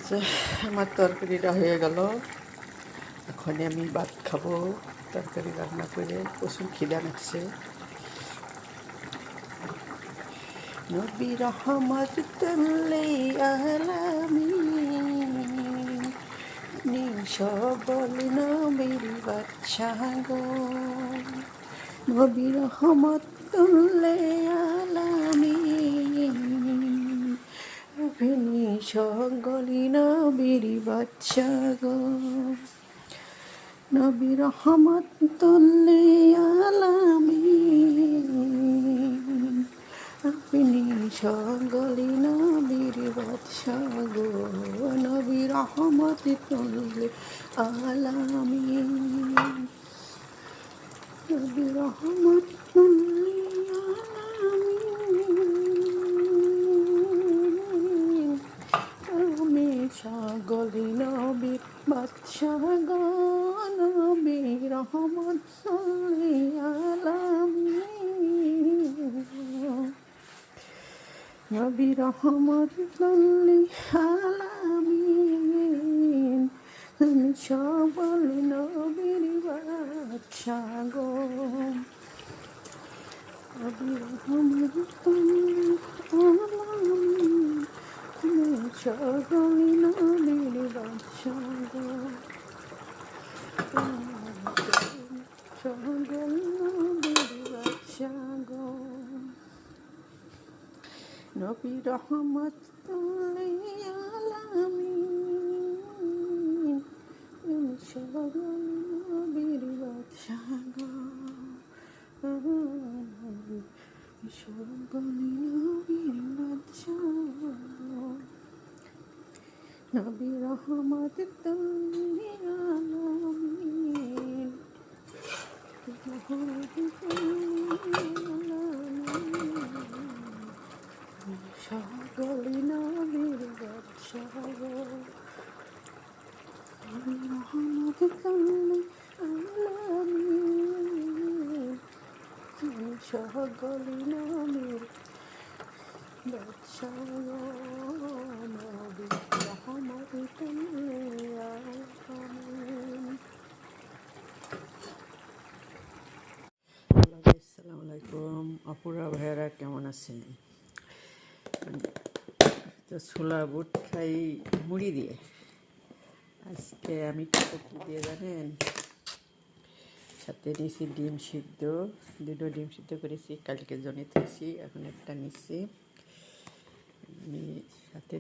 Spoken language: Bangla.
যে আমার তরকারিটা হয়ে গেল। এখন আমি ভাত খাবো। তরকারি রান্না করে প্রচুর খিদা লাগছে। নবী রহমত তুল্লি আলামিন, সকল নবীর বাদশা গো। নবী রহমত তুল্লি আলামিন, আপনি সকল নবীর বাদশা গো। নবী রহমতুল আলামিন, আপনি সকল নবীর বাদশা গো। নবী রহমতুল আলামিন, নবী রহমতুল আলামিন, আমি সকল নবীর বাদশা গো। নবী রহমতুল আলামিন, নবী রহমতুল আলামিন, আমি সকল নবীর বাদশা গো। নবী রহমতুল আলামিন, আমি সকল নবীর বাদশা গো। সকল নবীর বাদশা গো। নবী রহমতুল আলামিন, সকল নবীর বাদশা গো। সকল নবীর বাদশা গো। নবী রহমতুল আলামিন, সকল নবীর বাদশা গো। নবী রহমতুল আলামিন, সকল নবীর বাদশা গো। নবী রহমতুল আলামিন। আসসালামু আলাইকুম আপুরা ভাইয়ারা, কেমন আছেন? তো ছোলা বুট খাই মুড়ি দিয়ে। আজকে আমি কী দিয়ে জানেন, সাথে নিয়েছি ডিম সিদ্ধ, দুটো ডিম সিদ্ধ করেছি, কালকে জন্য থেছি, এখন একটা নিচ্ছি। আমি সাথে